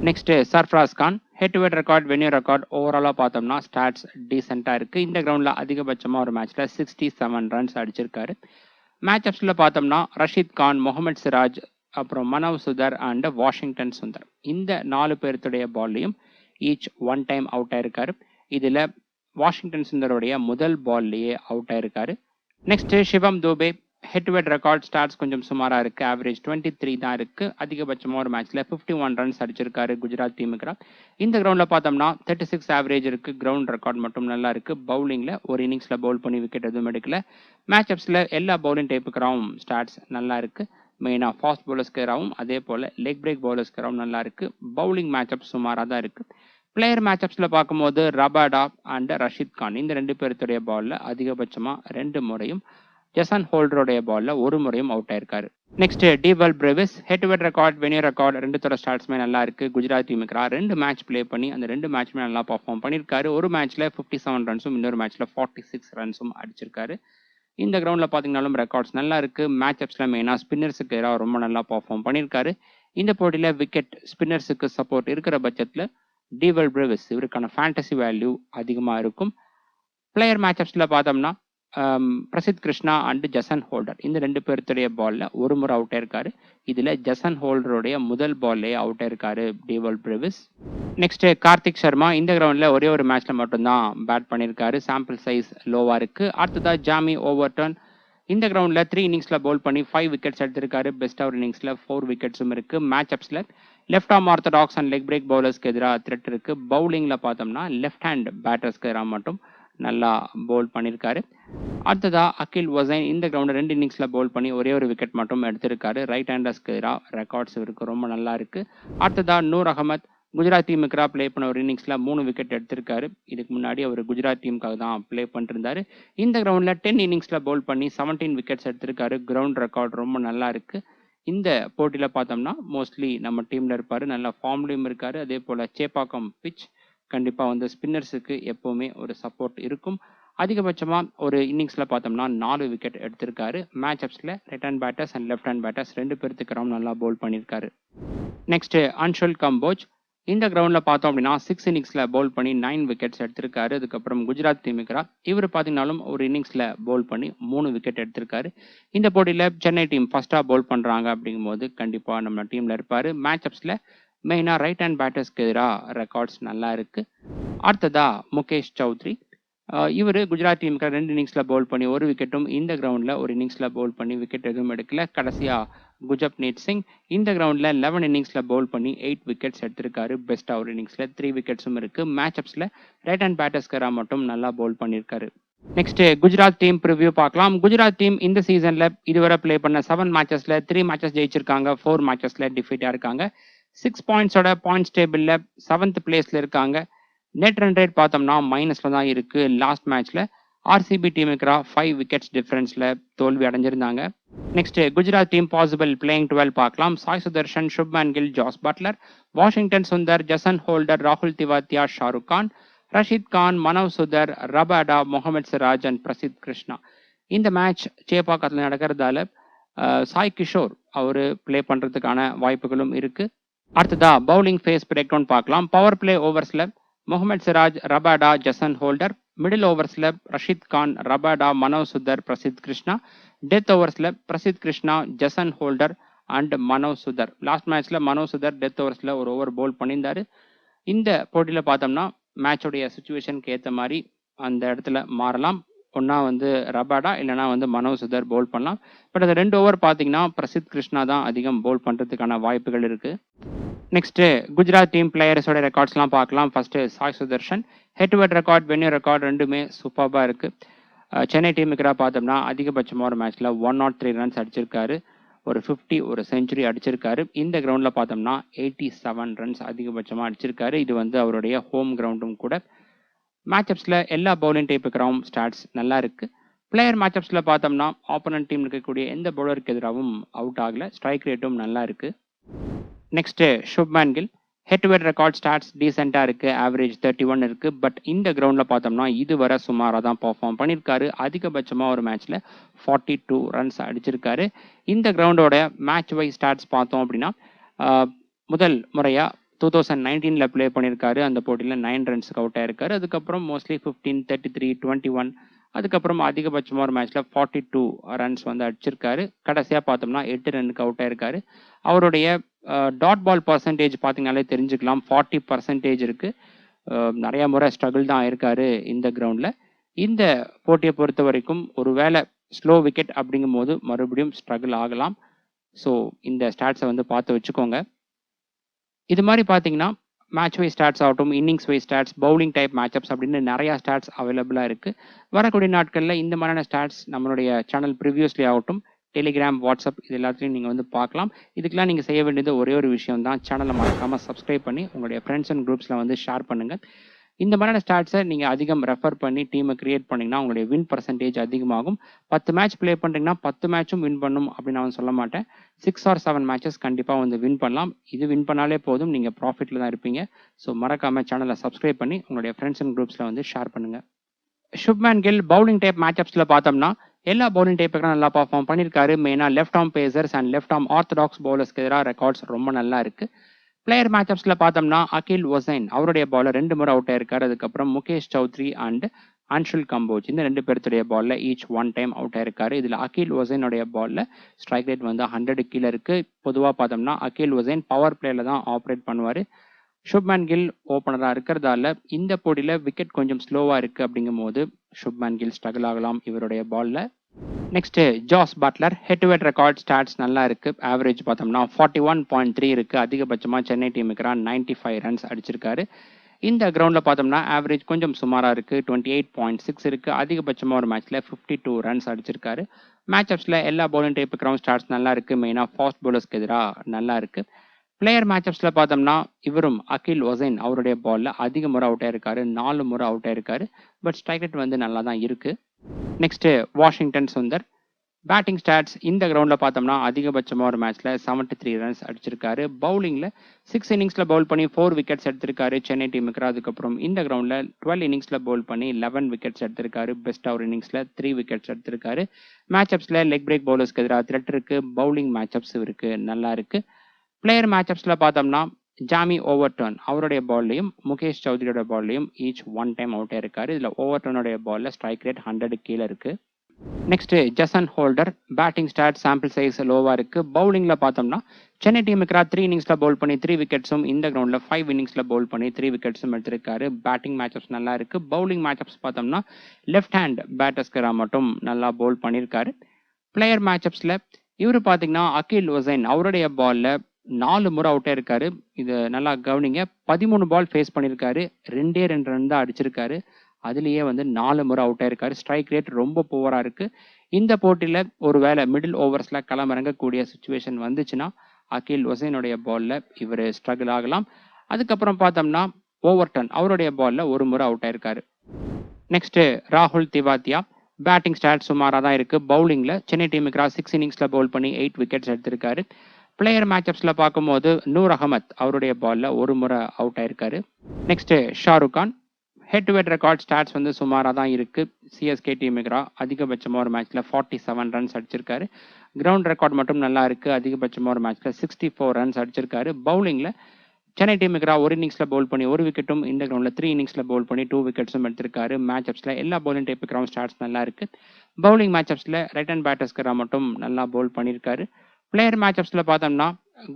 Next Sarfaraz Khan. Head to head record, venue record ஓவராலா பார்த்தோம்னா ஸ்டாட்ஸ் டீசெண்டா இருக்கு. இந்த கிரவுண்ட்ல அதிகபட்சமா ஒரு மேட்ச்ல 67 ரன்ஸ் அடிச்சிருக்காரு. மேட்சப்ஸ்ல பார்த்தோம்னா ரஷீத் கான், முகமது சிராஜ், அப்புறம் மனவ் சுதர் அண்ட் வாஷிங்டன் சுந்தர் இந்த 4 பேர்த்துடைய பால்லையும் ஈச் 1 டைம் அவுட் ஆயிருக்காரு. இதுல வாஷிங்டன் சுந்தருடைய முதல் பால்லையே அவுட் ஆயிருக்காரு. Next Shivam Dube. Head to head record stats கொஞ்சம் சுமாரா இருக்கு. ஆவரேஜ் 23 தான் இருக்கு. அதிகபட்சமா ஒரு மேட்ச்ல 51 ரன்ஸ் அடிச்சிருக்காரு குஜராத் டீமுக்கு. இந்த கிரவுண்ட்ல பார்த்தோம்னா 36 ஆவரேஜ் இருக்கு. கிரவுண்ட் ரெக்கார்ட் மட்டும் நல்லா இருக்கு. பவுலிங்ல ஒரு இன்னிங்ஸ்ல பவுல் பண்ணி விக்கெட் எதுவும் எடுக்கல. மேட்சப்ஸ்ல எல்லா பவுலிங் டைப்புக்கு ஸ்டாட்ஸ் நல்லா இருக்கு. மெயினா ஃபாஸ்ட் பவுலர்ஸ்க்கு எதிராகவும் அதே போல லெக் பிரேக் பவுலர்ஸ்க்கு எதிராகவும் நல்லா இருக்கு. பவுலிங் மேட்சப் சுமாராக தான் இருக்கு. பிளேயர் மேட்சப்ஸ்ல பார்க்கும்போது ரபாடா அண்ட் ரஷீத் கான் இந்த 2 பேர்த்துடைய பால்ல அதிகபட்சமா 2 முறையும், ஜசன் ஹோல்டருடைய பால்ல 1 முறையும் அவுட் ஆயிருக்காரு. Next Dewald Brevis. Head to head record, venue record ரெண்டு தர ஸ்டாட்ஸ்மே நல்லா இருக்கு. குஜராத் டீமுக்கு 2 மேட்ச் பிளே பண்ணி அந்த 2 மேட்ச்மே நல்லா பர்ஃபார்ம் பண்ணியிருக்காரு. ஒரு மேட்ச்ல 57 ரன்ஸும் இன்னொரு மேட்ச்ல 46 ரன்ஸும் அடிச்சிருக்காரு. இந்த கிரவுண்ட்ல பாத்தீங்கன்னாலும் ரெக்கார்ட்ஸ் நல்லா இருக்கு. மேட்சப்ஸ்ல மெயினா ஸ்பின்னர்ஸுக்கு எதிராக ரொம்ப நல்லா பர்ஃபார்ம் பண்ணியிருக்காரு. இந்த போட்டியில விக்கெட் ஸ்பின்னர்ஸுக்கு சப்போர்ட் இருக்கிற பட்சத்துல டிவல் பிரெவிஸ் இவருக்கான ஃபேண்டசி வேல்யூ அதிகமா இருக்கும். பிளேயர் மேட்சப்ஸ்ல பார்த்தோம்னா Prasidh Krishna and Jason Holder இந்த 2 பேர்த்துடைய பால்ல 1 முறை அவுட் ஆயிருக்காரு. இதுல ஜசன் ஹோல்டருடைய முதல் பால்லேயே அவுட் ஆயிருக்காரு Dewald Brevis. Next Kartik Sharma. இந்த கிரவுண்ட்ல ஒரே ஒரு மேட்ச்ல மட்டும்தான் பேட் பண்ணியிருக்காரு. சாம்பிள் சைஸ் லோவா இருக்கு. அடுத்ததா ஜாமி ஓவர்டர்ன். இந்த கிரவுண்ட்ல 3 இன்னிங்ஸ்ல பவுல் பண்ணி 5 விக்கெட்ஸ் எடுத்திருக்காரு. பெஸ்ட் ஒரு இன்னிங்ஸ்ல 4 விக்கெட்ஸும் இருக்கு. மேட்சப்ஸ்ல left arm orthodox and leg break பவுலர்ஸ்க்கு எதிராக த்ரெட் இருக்கு. பவுலிங்ல பார்த்தோம்னா லெஃப்ட் ஹேண்ட் பேட்டர்ஸ்க்கு எதிராக மட்டும் நல்லா பவுல் பண்ணியிருக்காரு. அடுத்ததா அகில் ஒசைன் இந்த கிரவுண்டில் 2 இன்னிங்ஸில் பவுல் பண்ணி ஒரே ஒரு விக்கெட் மட்டும் எடுத்திருக்காரு. ரைட் ஹேண்டர்ஸ்க்கு எதிராக ரெக்கார்ட்ஸ் இருக்கு, ரொம்ப நல்லா இருக்கு. அடுத்ததா நூர் அகமத் குஜராத் டீமுக்கு ப்ளே பண்ண ஒரு இன்னிங்ஸில் 3 விக்கெட் எடுத்திருக்காரு. இதுக்கு முன்னாடி அவர் குஜராத் டீமுக்காக தான் ப்ளே பண்ணிருந்தாரு. இந்த கிரவுண்டில் 10 இன்னிங்ஸில் பவுல் பண்ணி 17 விக்கெட்ஸ் எடுத்திருக்காரு. கிரவுண்ட் ரெக்கார்ட் ரொம்ப நல்லா இருக்கு. இந்த போட்டியில் பார்த்தோம்னா மோஸ்ட்லி நம்ம டீமில் இருப்பார், நல்ல ஃபார்ம்லேயும் இருக்கார். அதே போல் சேப்பாக்கம் பிச் கண்டிப்பாக வந்து ஸ்பின்னர்ஸுக்கு எப்போவுமே ஒரு சப்போர்ட் இருக்கும். அதிகபட்சமாக ஒரு இன்னிங்ஸில் பார்த்தோம்னா 4 விக்கெட் எடுத்திருக்காரு. மேட்ச் அப்ஸில் right hand batters and left hand batters 2 பேர்த்துக்கு நல்லா பவுல் பண்ணியிருக்காரு. நெக்ஸ்ட் அன்ஷுல் கம்போஜ் இந்த கிரவுண்டில் பார்த்தோம் அப்படின்னா 6 இன்னிங்ஸில் பவுல் பண்ணி 9 விக்கெட்ஸ் எடுத்திருக்காரு. அதுக்கப்புறம் குஜராத் டீமுக்கு இவர் பார்த்தீங்கன்னாலும் ஒரு இன்னிங்ஸில் பவுல் பண்ணி 3 விக்கெட் எடுத்திருக்காரு. இந்த போட்டியில் சென்னை டீம் ஃபர்ஸ்ட்டாக பவுல் பண்ணுறாங்க அப்படிங்கும்போது கண்டிப்பாக நம்ம டீமில் இருப்பார். மேட்ச் அப்ஸில் மெயினாக ரைட் ஹேண்ட் பேட்டர்ஸ்க்கு எதிராக ரெக்கார்ட்ஸ் நல்லா இருக்கு. அடுத்ததா முகேஷ் சௌத்ரி இவர் குஜராத் டீமுக்கு 2 இன்னிங்ஸில் பவுல் பண்ணி ஒரு விக்கெட்டும், இந்த கிரவுண்டில் ஒரு இன்னிங்ஸில் பவுல் பண்ணி விக்கெட் எதுவும் எடுக்கல. கடைசியாக குஜப்னீத் சிங் இந்த கிரவுண்டில் 11 இன்னிங்ஸில் பவுல் பண்ணி 8 விக்கெட்ஸ் எடுத்திருக்காரு. பெஸ்ட்டாக ஒரு இன்னிங்ஸில் 3 விக்கெட்ஸும் இருக்குது. மேட்ச் அப்ஸில் ரைட் ஹேண்ட் பேட்டர்ஸ்க்கு மட்டும் நல்லா பவுல் பண்ணியிருக்காரு. நெக்ஸ்ட் குஜராத் டீம் ப்ரிவ்யூ பார்க்கலாம். குஜராத் டீம் இந்த சீசனில் இதுவரை ப்ளே பண்ண 7 மேட்சஸில் 3 மேட்சஸ் ஜெயிச்சிருக்காங்க, 4 மேட்சஸில் டிஃபீட்டாக இருக்காங்க. 6 பாயிண்ட்ஸோட பாயிண்ட்ஸ் டேபிளில் 7th பிளேஸில் இருக்காங்க. நெட் ரன் ரேட் பார்த்தோம்னா மைனஸில் தான் இருக்குது. லாஸ்ட் மேட்ச்சில் ஆர்சிபி டீமுக்கு 5 விக்கெட்ஸ் டிஃபரன்ஸில் தோல்வி அடைஞ்சிருந்தாங்க. Next Gujarat team possible playing 12 பார்க்கலாம். Sai Sudharsan, Shubman Gill, Jos Buttler, Washington Sundar, Jason Holder, ராகுல் திவாத்தியா, ஷாருக் கான், ரஷீத் கான், மனவ் சுதர், ரபாடா, முகமது சிராஜ் அண்ட் பிரசித் கிருஷ்ணா. இந்த மேட்ச் சேப்பாக்கத்தில் நடக்கிறதால சாய் கிஷோர் அவர் ப்ளே பண்ணுறதுக்கான வாய்ப்புகளும் இருக்குது. அடுத்ததா பவுலிங் ஃபேஸ் பிரேக் டவுன் பார்க்கலாம். பவர் பிளே ஓவர்ஸில் Mohammed Siraj, Rabada, Jason Holder. Middle ஓவர்ஸில் ரஷீத் கான், ரபாடா, மனவ் சுதர், பிரசித் கிருஷ்ணா. டெத் ஓவர்ஸில் Prasidh Krishna, Jason Holder and Manav Suthar. Last மேட்ச்சில் மனவ் சுதர் டெத் ஓவர்ஸில் ஒரு ஓவர் பவுல் பண்ணியிருந்தாரு. இந்த போட்டியில் பார்த்தோம்னா மேட்சோடைய சுச்சுவேஷனுக்கு ஏற்ற மாதிரி அந்த இடத்துல மாறலாம். ஒன்றா வந்து ரபாடா இல்லைனா வந்து மனவ் சுதர் பவுல் பண்ணலாம். பட் அந்த 2 ஓவர் பார்த்தீங்கன்னா பிரசித் கிருஷ்ணா தான் அதிகம் பவுல் பண்ணுறதுக்கான வாய்ப்புகள் இருக்குது. நெக்ஸ்ட் குஜராத் டீம் பிளேயர்ஸோட ரெக்கார்ட்ஸ்லாம் பார்க்கலாம். First Sai Sudharsan head to head record, venue record ரெண்டுமே சூப்பராக இருக்கு. சென்னை டீமுக்கு பார்த்தோம்னா அதிகபட்சமாக ஒரு மேட்ச்ல 103 ரன்ஸ் அடிச்சிருக்காரு. ஒரு 50 ஒரு செஞ்சுரி அடிச்சிருக்காரு. இந்த கிரவுண்டில் பார்த்தோம்னா 87 ரன்ஸ் அதிகபட்சமாக அடிச்சிருக்காரு. இது வந்து அவருடைய ஹோம் கிரவுண்டும் கூட. மேட்சப்ஸில் எல்லா பவுலிங் டைப்புக்கும் ஸ்டாட்ஸ் நல்லா இருக்கு. பிளேயர் மேட்சப்ஸில் பார்த்தோம்னா ஆப்போனன்ட் டீம் இருக்கக்கூடிய எந்த பவுலருக்கு எதிராகவும் அவுட் ஆகலை. ஸ்ட்ரைக் ரேட்டும் நல்லா இருக்கு. Next Shubman Gill head to head record stats டீசெண்டாக இருக்குது. ஆவரேஜ் 31 இருக்குது. பட் இந்த கிரவுண்டில் பார்த்தோம்னா இதுவரை சுமாராக தான் பர்ஃபார்ம் பண்ணியிருக்காரு. அதிகபட்சமாக ஒரு மேட்ச்சில் 42 ரன்ஸ் அடிச்சிருக்காரு. இந்த கிரவுண்டோட மேட்ச் வைஸ் ஸ்டாட்ஸ் பார்த்தோம் அப்படின்னா முதல் முறையாக 2019 ப்ளே பண்ணியிருக்காரு. அந்த போட்டியில் 9 ரன்ஸுக்கு அவுட் ஆயிருக்காரு. அதுக்கப்புறம் மோஸ்ட்லி 15, 33, 21, அதுக்கப்புறம் அதிகபட்சமாக ஒரு மேட்ச்சில் 42 ரன்ஸ் வந்து அடிச்சிருக்காரு. கடைசியாக பார்த்தோம்னா 8 ரன்னுக்கு அவுட் ஆயிருக்காரு. அவருடைய டாட் பால் பர்சன்டேஜ் பார்த்தீங்கனாலே தெரிஞ்சுக்கலாம், 40% இருக்கு. நிறைய முறை ஸ்ட்ரகிள் தான் ஆயிருக்காரு இந்த கிரவுண்டில். இந்த போட்டியை பொறுத்த வரைக்கும் ஒருவேளை ஸ்லோ விக்கெட் அப்படிங்கும் போது மறுபடியும் ஸ்ட்ரகிள் ஆகலாம். ஸோ இந்த ஸ்டாட்ஸை வந்து பார்த்து வச்சுக்கோங்க. இது மாதிரி பார்த்தீங்கன்னா மேட்ச் வைஸ் ஸ்டாட்ஸ் ஆகட்டும், innings wise stats, bowling type matchups அப்படின்னு நிறையா ஸ்டாட்ஸ் அவைலபிளாக இருக்குது. வரக்கூடிய நாட்களில் இந்த மாதிரியான ஸ்டாட்ஸ் நம்மளுடைய சேனல் ப்ரிவியூஸ்லேயே ஆகட்டும், டெலிகிராம், வாட்ஸ்அப் இது எல்லாத்துலையும் நீங்கள் வந்து பார்க்கலாம். இதுக்கெல்லாம் நீங்கள் செய்ய வேண்டியது ஒரே ஒரு விஷயம் தான், சேனலை மறக்காமல் சப்ஸ்கிரைப் பண்ணி உங்களுடைய ஃப்ரெண்ட்ஸ் அண்ட் குரூப்ஸில் வந்து ஷேர் பண்ணுங்கள். இந்த மாதிரியான ஸ்டாட்ஸை நீங்கள் அதிகம் ரெஃபர் பண்ணி டீமை கிரியேட் பண்ணிங்கன்னா உங்களுடைய வின் பர்சன்டேஜ் அதிகமாகும். 10 மேட்ச் ப்ளே பண்ணுறீங்கன்னா 10 மேட்சும் வின் பண்ணும் அப்படின்னு நான் சொல்ல மாட்டேன். 6 or 7 மேட்சஸ் கண்டிப்பாக வந்து வின் பண்ணலாம். இது வின் பண்ணாலே போதும், நீங்கள் ப்ராஃபிட்டில் தான் இருப்பீங்க. ஸோ மறக்காமல் சேனலை சப்ஸ்கிரைப் பண்ணி உங்களுடைய ஃப்ரெண்ட்ஸ் அண்ட் குரூப்ஸில் வந்து ஷேர் பண்ணுங்கள். சுப்மன் கில் பவுலிங் டைப் மேட்சப்ஸில் பார்த்தோம்னா எல்லா பவுலிங் டைப்புக்கும் நல்லா பர்ஃபார்ம் பண்ணியிருக்காரு. மெயினாக left arm pacers and left arm orthodox பவுலர்ஸ்க்கு எதிராக ரெக்கார்ட்ஸ் ரொம்ப நல்லா இருக்குது. பிளேயர் மேட்சப்ஸில் பார்த்தோம்னா அகில் ஒசைன் அவருடைய பாலர் 2 முறை அவுட் ஆயிருக்காரு. அதுக்கப்புறம் முகேஷ் சௌத்ரி அண்ட் அன்ஷுல் கம்போஜ் இந்த 2 பேர்த்துடைய பாலில் ஈச் 1 டைம் அவுட் ஆயிருக்காரு. இதில் அகில் ஒசைனுடைய பாலில் ஸ்ட்ரைக் ரேட் வந்து 100 கீழே இருக்குது. பொதுவாக பார்த்தோம்னா அகில் ஒசைன் பவர் பிளேயில் தான் ஆப்ரேட் பண்ணுவார். சுப்மன் கில் ஓப்பனராக இருக்கிறதால இந்த போட்டியில் விக்கெட் கொஞ்சம் ஸ்லோவாக இருக்குது. அப்படிங்கும் போது சுப்மன் கில் ஸ்ட்ரகிள் ஆகலாம் இவருடைய பாலில். Next Jos Buttler head to head record stats நல்லா இருக்கு. ஆவரேஜ் பார்த்தோம்னா 41.3 இருக்கு. அதிகபட்சமாக சென்னை டீமுக்கு 95 ரன்ஸ் அடிச்சிருக்காரு. இந்த கிரவுண்டில் பார்த்தோம்னா ஆவரேஜ் கொஞ்சம் சுமாராக இருக்குது. 28.6 இருக்குது. அதிகபட்சமாக ஒரு மேட்ச்சில் 52 ரன்ஸ் அடிச்சிருக்காரு. மேட்சப்ஸில் எல்லா பவுலிங் டைப்பு கிரவுண்ட் ஸ்டார்ட்ஸ் நல்லா இருக்குது. மெயினாக ஃபாஸ்ட் பவுலர்ஸ்க்கு எதிராக நல்லா இருக்குது. பிளேயர் மேட்சப்ஸில் பார்த்தோம்னா இவரும் அகில் ஒசைன் அவருடைய பாலில் அதிக முறை அவுட் ஆயிருக்காரு. 4 முறை அவுட் ஆயிருக்காரு. பட் ஸ்ட்ரைக் ரேட் வந்து நல்லா தான் இருக்குது. Next Washington Sundar. Batting stats இந்த கிரவுண்டில் பார்த்தோம்னா அதிகபட்சமாக ஒரு மேட்ச்சில் 73 ரன்ஸ் அடிச்சிருக்காரு. பவுலிங்கில் 6 இன்னிங்ஸில் பவுல் பண்ணி 4 விக்கெட்ஸ் எடுத்திருக்காரு சென்னை டீமுக்கு. அதுக்கப்புறம் இந்த கிரவுண்டில் 12 இன்னிங்ஸில் பவுல் பண்ணி 11 விக்கெட்ஸ் எடுத்திருக்காரு. பெஸ்ட் அவர் இன்னிங்ஸில் 3 விக்கெட்ஸ் எடுத்திருக்காரு. மேட்சப்ஸில் லெக் பிரேக் பவுலர்ஸ்க்கு எதிராக த்ரெட் இருக்குது. பவுலிங் மேட்சப்ஸ் இருக்கு நல்லா இருக்குது. பிளேயர் மேட்சப்ஸில் பார்த்தோம்னா ஜாமி ஓவர்டர்ன் அவருடைய பால்லையும் முகேஷ் சௌத்ரியோட பால்லையும் ஈச் 1 டைம் அவுட் ஆயிருக்காரு. இதில் ஓவர்டர்னுடைய பாலில் ஸ்ட்ரைக் ரேட் 100 கீழே இருக்குது. Next ஜசன் holder. Batting start sample size லோவா இருக்கு. பவுலிங்ல பார்த்தோம்னா சென்னை டீமுக்கு 3 இன்னிங்ஸ்ல பவுல் பண்ணி 3 விக்கெட்ஸும் இந்த கிரவுண்ட்ல 5 இன்னிங்ஸ்ல பவுல் பண்ணி 3 விக்கெட்ஸும் எடுத்திருக்காரு. பேட்டிங் மேட்சப்ஸ் நல்லா இருக்கு. பவுலிங் மேட்சப்ஸ் பார்த்தோம்னா லெஃப்ட் ஹேண்ட் பேட்டர்ஸ்கரா மட்டும் நல்லா பவுல் பண்ணியிருக்காரு. பிளேயர் மேட்சப்ஸ்ல இவர் பார்த்தீங்கன்னா அகில் ஒசைன் அவருடைய பால்ல 4 முறை அவுட் ஆயிருக்காரு. இது நல்லா கவனிங்க. 13 பால் ஃபேஸ் பண்ணியிருக்காரு. 2 ரன் தான் அடிச்சிருக்காரு. அதுலேயே வந்து 4 முறை அவுட் ஆயிருக்காரு. ஸ்ட்ரைக் ரேட் ரொம்ப புவராக இருக்குது. இந்த போட்டியில் ஒரு வேளை மிடில் ஓவர்ஸில் களமிறங்கக்கூடிய சுச்சுவேஷன் வந்துச்சுன்னா அகில் ஒசைனுடைய பாலில் இவர் ஸ்ட்ரகிள் ஆகலாம். அதுக்கப்புறம் பார்த்தோம்னா ஓவர்டன் அவருடைய பாலில் 1 முறை அவுட் ஆயிருக்காரு. நெக்ஸ்ட்டு ராகுல் திவாத்தியா. பேட்டிங் ஸ்டாட் சுமாராக தான் இருக்குது. பவுலிங்கில் சென்னை டீமுக்கு 6 இன்னிங்ஸில் பவுல் பண்ணி 8 விக்கெட்ஸ் எடுத்திருக்காரு. பிளேயர் மேட்சப்ஸில் பார்க்கும்போது நூர் அகமத் அவருடைய பாலில் 1 முறை அவுட் ஆயிருக்காரு. Next Shahrukh Khan. Head to head record stats வந்து சுமாராக தான் இருக்குது. சிஎஸ்கே டீமுக்கு அதிகபட்சமாக ஒரு மேட்ச்சில் 47 ரன்ஸ் அடிச்சிருக்காரு. கிரவுண்ட் ரெக்கார்ட் மட்டும் நல்லா இருக்குது. அதிகபட்சமாக ஒரு மேட்ச்சில் 64 ரன்ஸ் அடிச்சிருக்காரு. பவுலிங்கில் சென்னை டீமுக்கு 1 இன்னிங்ஸில் பவுல் பண்ணி 1 விக்கெட்டும் இந்த கிரவுண்டில் 3 இன்னிங்ஸில் பவுல் பண்ணி 2 விக்கெட்ஸும் எடுத்திருக்காரு. மேட்சப்ஸில் எல்லா பவுலிங் டைப்பு கிரவுண்ட் ஸ்டாட்ஸ் நல்லா இருக்குது. பவுலிங் மேட்சப்ஸில் ரைட் ஹேண்ட் பேட்டர்ஸ்கரா மட்டும் நல்லா பவுல் பண்ணியிருக்காரு. பிளேயர் மேட்சப்ஸில் பார்த்தோம்னா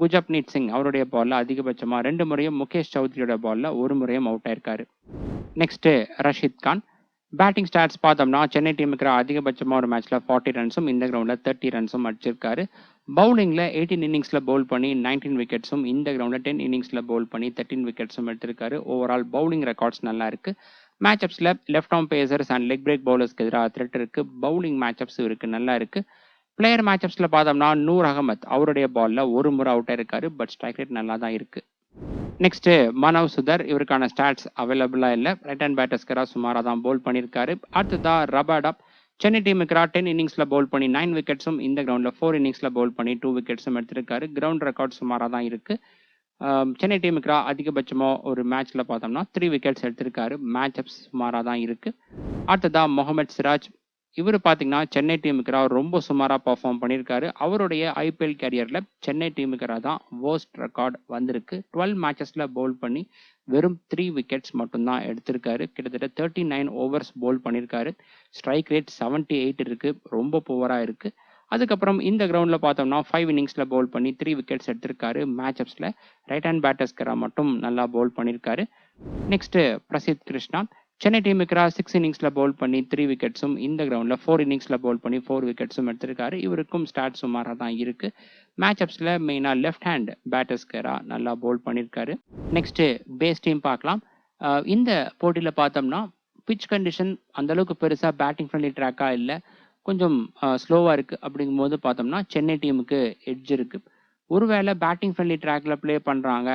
குஜப்னீத் சிங் அவருடைய பாலில் அதிகபட்சமாக 2 முறையும் முகேஷ் சௌத்ரியோட பாலில் 1 முறையும் அவுட் ஆயிருக்காரு. Next Rashid Khan. Batting stats பார்த்தோம்னா சென்னை டீமுக்கு அதிகபட்சமாக ஒரு மேட்ச்சில் 40 ரன்ஸும் இந்த கிரவுண்டில் 30 ரன்ஸும் அடிச்சிருக்காரு. பவுலிங்கில் 18 இன்னிங்ஸில் பவுல் பண்ணி 19 விக்கெட்ஸும் இந்த கிரவுண்டில் 10 இன்னிங்ஸில் பவுல் பண்ணி 13 விக்கெட்ஸும் எடுத்திருக்காரு. ஓவரால் பவுலிங் ரெக்கார்ட்ஸ் நல்லா இருக்குது. மேட்சப்ஸில் left arm pacers and leg break பவுலர்ஸ்க்கு எதிராக த்ரெட் இருக்குது. பவுலிங் மேட்சப்ஸ் இருக்குது நல்லா இருக்குது. பிளேயர் மேட்சப்ஸில் பார்த்தோம்னா நூர் அகமத் அவருடைய பாலில் 1 முறை அவுட் ஆயிருக்காரு. பட் ஸ்ட்ரைக் ரேட் நல்லா தான் இருக்குது. நெக்ஸ்ட்டு மனவ் சுதர். இவருக்கான ஸ்டாட்ஸ் அவைலபிளாக இல்லை. ரைட் ஹேண்ட் பேட்டர்ஸ்கரா சுமாராக தான் பவுல் பண்ணியிருக்காரு. அடுத்ததான் ரபாடா. சென்னை டீமுக்கு 10 இன்னிங்ஸில் பவுல் பண்ணி 9 விக்கெட்ஸும் இந்த கிரவுண்டில் 4 இன்னிங்ஸில் பவுல் பண்ணி 2 விக்கெட்ஸும் எடுத்திருக்காரு. கிரவுண்ட் ரெக்கார்ட் சுமாராக தான் இருக்குது. சென்னை டீமுக்கு அதிகபட்சமாக ஒரு மேட்ச்சில் பார்த்தோம்னா 3 விக்கெட்ஸ் எடுத்திருக்காரு. மேட்சப்ஸ் சுமாராக தான் இருக்குது. அடுத்ததான் முகமது சிராஜ். இவர் பார்த்தீங்கன்னா சென்னை டீமுக்கு ரொம்ப சுமாராக பர்ஃபார்ம் பண்ணியிருக்காரு. அவருடைய ஐபிஎல் கேரியரில் சென்னை டீமுக்கு தான் வேர்ஸ்ட் ரெக்கார்ட் வந்திருக்கு. 12 மேட்சஸில் பவுல் பண்ணி வெறும் 3 விக்கெட்ஸ் மட்டும்தான் எடுத்திருக்காரு. கிட்டத்தட்ட 39 ஓவர்ஸ் பவுல் பண்ணியிருக்காரு. ஸ்ட்ரைக் ரேட் 78 இருக்குது. ரொம்ப புவராக இருக்குது. அதுக்கப்புறம் இந்த கிரவுண்டில் பார்த்தோம்னா 5 இன்னிங்ஸில் பவுல் பண்ணி 3 விக்கெட்ஸ் எடுத்திருக்காரு. மேட்சப்ஸில் ரைட் ஹேண்ட் பேட்டர்ஸ்கரா மட்டும் நல்லா பவுல் பண்ணியிருக்காரு. நெக்ஸ்ட்டு பிரசித் கிருஷ்ணா. சென்னை டீமுக்கு 6 இன்னிங்ஸில் பவுல் பண்ணி 3 விக்கெட்ஸும் இந்த கிரவுண்டில் 4 இன்னிங்ஸில் பவுல் பண்ணி 4 விக்கெட்ஸும் எடுத்திருக்காரு. இவருக்கும் ஸ்டாட் சுமாராக தான் இருக்குது. மேட்சப்ஸில் மெயினாக லெஃப்ட் ஹேண்ட் பேட்டர்ஸ்கரா நல்லா பவுல் பண்ணியிருக்காரு. நெக்ஸ்ட்டு பேஸ் டீம் பார்க்கலாம். இந்த போட்டியில் பார்த்தோம்னா பிச் கண்டிஷன் அந்தளவுக்கு பெருசாக பேட்டிங் ஃப்ரெண்ட்லி ட்ராக்காக இல்லை. கொஞ்சம் ஸ்லோவாக இருக்குது. அப்படிங்கும்போது பார்த்தோம்னா சென்னை டீமுக்கு எட்ஜ் இருக்குது. ஒருவேளை பேட்டிங் ஃப்ரெண்ட்லி ட்ராக்கில் ப்ளே பண்ணுறாங்க,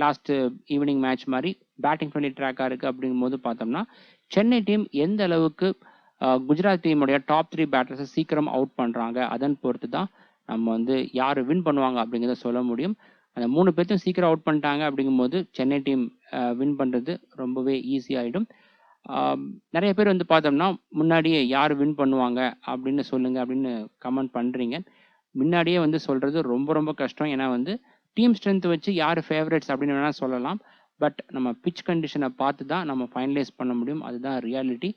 லாஸ்ட் ஈவினிங் மேட்ச் மாதிரி பேட்டிங் ஃப்ரெண்ட்லி ட்ராக்காக இருக்குது அப்படிங்கும்போது பார்த்தோம்னா சென்னை டீம் எந்த அளவுக்கு குஜராத் டீமுடைய டாப் 3 பேட்டர்ஸை சீக்கிரம் அவுட் பண்ணுறாங்க அதன் பொறுத்து தான் நம்ம வந்து யார் வின் பண்ணுவாங்க அப்படிங்கிறத சொல்ல முடியும். அந்த 3 பேர்த்தையும் சீக்கிரம் அவுட் பண்ணிட்டாங்க அப்படிங்கும்போது சென்னை டீம் வின் பண்ணுறது ரொம்பவே ஈஸியாகிடும். நிறைய பேர் வந்து பார்த்தோம்னா முன்னாடியே யார் வின் பண்ணுவாங்க அப்படின்னு சொல்லுங்கள் அப்படின்னு கமெண்ட் பண்ணுறீங்க. முன்னாடியே வந்து சொல்கிறது ரொம்ப ரொம்ப கஷ்டம். ஏன்னா வந்து டீம் ஸ்ட்ரென்த் வச்சு யார் ஃபேவரட்ஸ் அப்படின்னு வேணால் சொல்லலாம். பட் நம்ம பிச் கண்டிஷனை பார்த்து தான் நம்ம ஃபைனலைஸ் பண்ண முடியும். அதுதான் ரியாலிட்டி.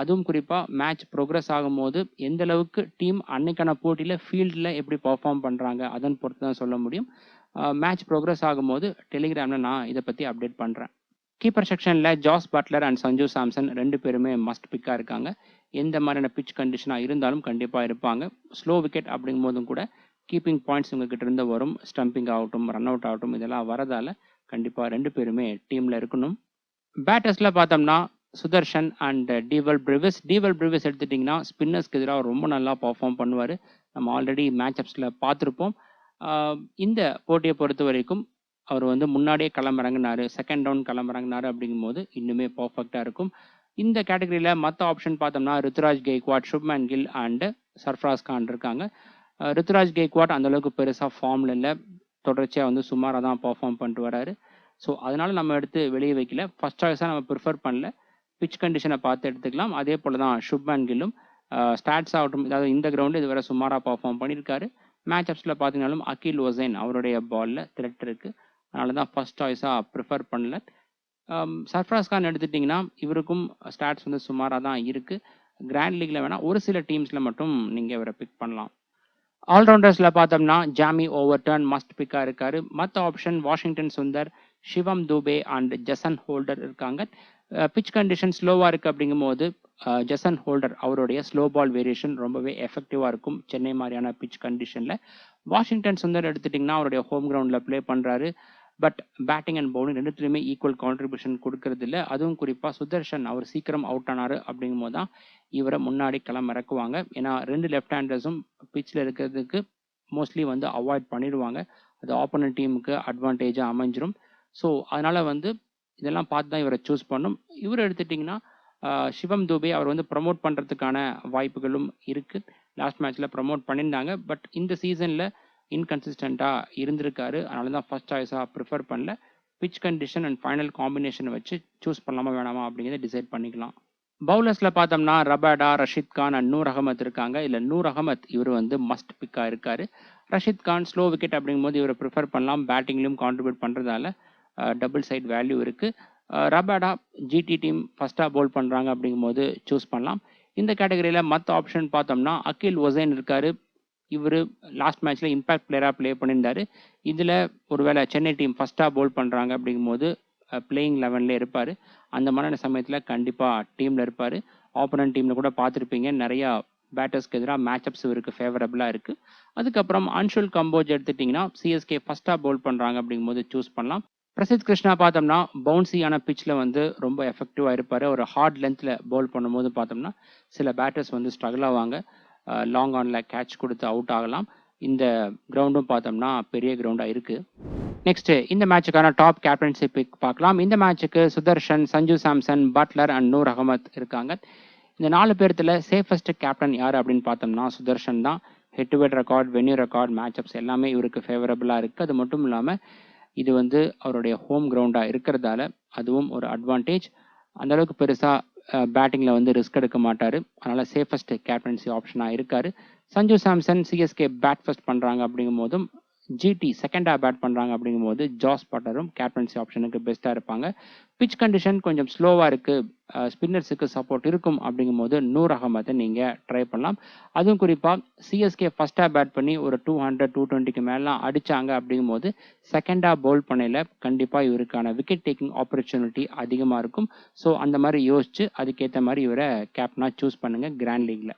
அதுவும் குறிப்பாக மேட்ச் ப்ரோக்ரஸ் ஆகும்போது எந்த அளவுக்கு டீம் அன்னைக்கான போட்டியில் ஃபீல்டில் எப்படி பர்ஃபார்ம் பண்ணுறாங்க அதன் பொறுத்து தான் சொல்ல முடியும். மேட்ச் ப்ரோக்ரஸ் ஆகும்போது டெலிகிராமில் நான் இதை பற்றி அப்டேட் பண்ணுறேன். கீப்பர் செக்ஷனில் Jos Buttler and Sanju Samson 2 பேருமே மஸ்ட் பிக்காக இருக்காங்க. எந்த மாதிரியான பிச் கண்டிஷனாக இருந்தாலும் கண்டிப்பாக இருப்பாங்க. ஸ்லோ விக்கெட் அப்படிங்கும் போதும் கூட கீப்பிங் பாயிண்ட்ஸ் உங்ககிட்ட இருந்து வரும். ஸ்டம்பிங் ஆகட்டும், ரன் அவுட் ஆகட்டும், இதெல்லாம் வரதால் கண்டிப்பாக 2 பேருமே டீமில் இருக்கணும். பேட்டர்ஸ்ல பார்த்தோம்னா சுதர்ஷன் அண்ட் டிவல் பிரிவிஸ் எடுத்துட்டிங்கன்னா ஸ்பின்னர்ஸ்க்கு எதிராக ரொம்ப நல்லா பர்ஃபார்ம் பண்ணுவார். நம்ம ஆல்ரெடி மேட்சப்ஸில் பார்த்துருப்போம். இந்த போட்டியை பொறுத்த வரைக்கும் அவர் வந்து முன்னாடியே களமிறங்கினாரு, செகண்ட் டவுன் களமிறங்கினாரு அப்படிங்கும்போது இன்னுமே பர்ஃபெக்டாக இருக்கும். இந்த கேட்டகரியில் மற்ற ஆப்ஷன் பார்த்தோம்னா ருத்துராஜ் கெய்க்வாட், சுப்மன் கில் அண்டு சர்ஃப்ராஸ் கான் இருக்காங்க. ருத்துராஜ் கெய்க்வாட் அந்தளவுக்கு பெருசாக ஃபார்மில் இல்லை, தொடர்ச்சியாக வந்து சுமாராக தான் பர்ஃபார்ம் பண்ணிட்டு வராரு. ஸோ அதனால நம்ம எடுத்து வெளியே வைக்கல. ஃபர்ஸ்ட் சாய்ஸாக நம்ம ப்ரிஃபர் பண்ணல. பிச் கண்டிஷனை பார்த்து எடுத்துக்கலாம். அதே போல் தான் சுப்மன் கில்லும் ஸ்டாட்ஸ் ஆகட்டும், அதாவது இந்த கிரவுண்டு இதுவரை சுமாராக பர்ஃபார்ம் பண்ணியிருக்காரு. மேட்சப்ஸில் பார்த்தீங்கன்னாலும் அகில் ஒசைன் அவருடைய பாலில் த்ரெட் இருக்குது. அதனால தான் ஃபர்ஸ்ட் சாய்ஸாக ப்ரிஃபர் பண்ணல. சர்ஃப்ராஸ் கான் எடுத்துட்டிங்கன்னா இவருக்கும் ஸ்டாட்ஸ் வந்து சுமாராக தான் இருக்குது. கிராண்ட் லீக்ல வேணால் ஒரு சில டீம்ஸில் மட்டும் நீங்கள் இவரை பிக் பண்ணலாம். ஆல்ரவுண்டர்ஸில் பார்த்தோம்னா ஜாமி ஓவர்டர்ன் மஸ்ட் பிக்காக இருக்கார். மற்ற option Washington Sundar, Shivam Dube and Jason Holder இருக்காங்க. பிச் கண்டிஷன் ஸ்லோவாக இருக்குது அப்படிங்கும்போது ஜசன் ஹோல்டர் அவருடைய ஸ்லோ பால் வேரியேஷன் ரொம்பவே எஃபெக்டிவாக இருக்கும் சென்னை மாதிரியான பிச் கண்டிஷனில். வாஷிங்டன் சுந்தர் எடுத்துட்டிங்கன்னா அவருடைய ஹோம் கிரவுண்டில் ப்ளே பண்ணுறாரு. பட் பேட்டிங் அண்ட் பவுலிங் ரெண்டுத்துலையுமே ஈக்குவல் கான்ட்ரிபியூஷன் கொடுக்கறது இல்லை. அதுவும் குறிப்பாக சுதர்ஷன் அவர் சீக்கிரம் அவுட் ஆனார் அப்படிங்கும் போது தான் இவரை முன்னாடி களம் இறக்குவாங்க. ஏன்னா 2 லெஃப்ட் ஹேண்டர்ஸும் பிச்சில் இருக்கிறதுக்கு மோஸ்ட்லி வந்து அவாய்ட் பண்ணிடுவாங்க. அது ஆப்போனன்ட் டீமுக்கு அட்வான்டேஜாக அமைஞ்சிரும். ஸோ அதனால் வந்து இதெல்லாம் பார்த்து தான் இவரை சூஸ் பண்ணும். இவர் எடுத்துட்டிங்கன்னா சிவம் துபே அவர் வந்து ப்ரமோட் பண்ணுறதுக்கான வாய்ப்புகளும் இருக்குது. லாஸ்ட் மேட்ச்சில் ப்ரமோட் பண்ணியிருந்தாங்க. பட் இந்த சீசனில் இன்கன்சிஸ்டண்ட்டாக இருந்திருக்காரு. அதனால தான் ஃபர்ஸ்ட் சாய்ஸாக ப்ரிஃபர் பண்ணல. Pitch condition and final combination வச்சு சூஸ் பண்ணலாமா வேணாமா அப்படிங்கிறத டிசைட் பண்ணிக்கலாம். பவுலர்ஸில் பார்த்தோம்னா ரபாடா, ரஷீத் கான் அண்ட் நூர் அகமத் இருக்காங்க. இல்லை நூர் அகமத் இவர் வந்து மஸ்ட் பிக்காக இருக்கார். ரஷீத் கான் ஸ்லோ விக்கெட் அப்படிங்கும்போது இவரை ப்ரிஃபர் பண்ணலாம். பேட்டிங்லையும் கான்ட்ரிபியூட் பண்ணுறதால டபுள் சைட் வேல்யூ இருக்குது. ரபாடா ஜிடி டீம் ஃபஸ்ட்டாக பவுல் பண்ணுறாங்க அப்படிங்கும்போது சூஸ் பண்ணலாம். இந்த கேட்டகரியில் மற்ற ஆப்ஷன் பார்த்தோம்னா அகில் ஒசைன் இருக்கார். இவர் லாஸ்ட் மேட்ச்சில் இம்பேக்ட் பிளேயராக ப்ளே பண்ணியிருந்தார். இதில் ஒருவேளை சென்னை டீம் ஃபஸ்ட்டாக பவுல் பண்ணுறாங்க அப்படிங்கும்போது பிளேயிங் 11ல இருப்பார். அந்த மாதிரியான சமயத்தில் கண்டிப்பாக டீமில் இருப்பார். ஆப்போனன்ட் டீமில் கூட பார்த்துருப்பீங்க, நிறையா பேட்டர்ஸ்க்கு எதிராக மேட்சப்ஸ் இவருக்கு ஃபேவரபுளாக இருக்குது. அதுக்கப்புறம் அன்ஷுல் கம்போஜ் எடுத்துட்டிங்கன்னா சிஎஸ்கே ஃபஸ்ட்டாக பவுல் பண்ணுறாங்க அப்படிங்கும்போது சூஸ் பண்ணலாம். பிரசித் கிருஷ்ணா பார்த்தோம்னா பவுன்சியான பிச்சில் வந்து ரொம்ப எஃபெக்டிவாக இருப்பார். ஒரு ஹார்ட் லென்த்தில் பவுல் பண்ணும்போது பார்த்தோம்னா சில பேட்டர்ஸ் வந்து ஸ்ட்ரகிள் ஆவாங்க. லாங் ஆனில் கேட்ச் கொடுத்து அவுட் ஆகலாம். இந்த கிரவுண்டும் பார்த்தோம்னா பெரிய கிரவுண்டாக இருக்குது. நெக்ஸ்ட்டு இந்த மேட்சுக்கான டாப் கேப்டன்சி பிக் பார்க்கலாம். இந்த மேட்சுக்கு சுதர்ஷன், சஞ்சு சாம்சன், பட்லர் அண்ட் நூர் அகமத் இருக்காங்க. இந்த 4 பேர்த்தில் சேஃபஸ்ட் கேப்டன் யார் அப்படின்னு பார்த்தோம்னா சுதர்ஷன் தான். Head to head record, venue record, matchups எல்லாமே இவருக்கு ஃபேவரபுளாக இருக்குது. அது மட்டும் இல்லாமல் இது வந்து அவருடைய ஹோம் கிரவுண்டாக இருக்கிறதால அதுவும் ஒரு அட்வான்டேஜ். அந்தளவுக்கு பெருசாக பேட்டிங்கில் வந்து ரிஸ்க் எடுக்க மாட்டார். அதனால் சேஃபஸ்ட் கேப்டன்சி ஆப்ஷனாக இருக்கார். Sanju Samson CSK bat first பண்ணுறாங்க அப்படிங்கும் போதும் ஜிடி செகண்டாக பேட் பண்ணுறாங்க அப்படிங்கும்போது ஜாஸ் பட்டரும் கேப்டன்சி ஆப்ஷனுக்கு பெஸ்ட்டாக இருப்பாங்க. பிச் கண்டிஷன் கொஞ்சம் ஸ்லோவாக இருக்குது, ஸ்பின்னர்ஸுக்கு சப்போர்ட் இருக்கும் அப்படிங்கும்போது நூர் அகமதை நீங்கள் ட்ரை பண்ணலாம். அதுவும் குறிப்பாக சிஎஸ்கே ஃபஸ்ட்டாக பேட் பண்ணி ஒரு 200 220க்கு மேலாம் அடித்தாங்க அப்படிங்கும்போது செகண்டாக பவுல் பண்ணையில் கண்டிப்பாக இவருக்கான விக்கெட் டேக்கிங் ஆப்பர்ச்சுனிட்டி அதிகமாக இருக்கும். ஸோ அந்த மாதிரி யோசிச்சு அதுக்கேற்ற மாதிரி இவரை கேப்டனாக சூஸ் பண்ணுங்கள் கிராண்ட் லீக்ல.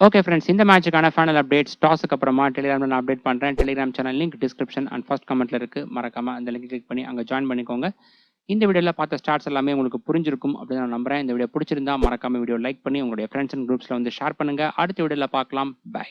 ஓகே ஃப்ரெண்ட்ஸ், இந்த மேட்சுக்கான ஃபைனல் அப்டேட்ஸ் டாஸுக்கு அப்புறமா டெலிகிராமில் நான் அப்டேட் பண்ணுறேன். Telegram channel link description and first கமெண்ட்டில் இருக்குது. மறக்காமல் அந்த லிங்க் கிளிக் பண்ணி அங்கே ஜாயின் பண்ணிக்கோங்க. இந்த வீடியோவில் பார்த்த ஸ்டார்ட்ஸ் எல்லாமே உங்களுக்கு புரிஞ்சிருக்கும் அப்படின்னு நான் நம்புறேன். இந்த வீடியோ பிடிச்சிருந்தா மறக்காமல் வீடியோ லைக் பண்ணி உங்களுடைய ஃப்ரெண்ட்ஸ் அண்ட் குரூப்ஸில் வந்து ஷேர் பண்ணுங்கள். அடுத்த வீடியோவில் பார்க்கலாம். பை.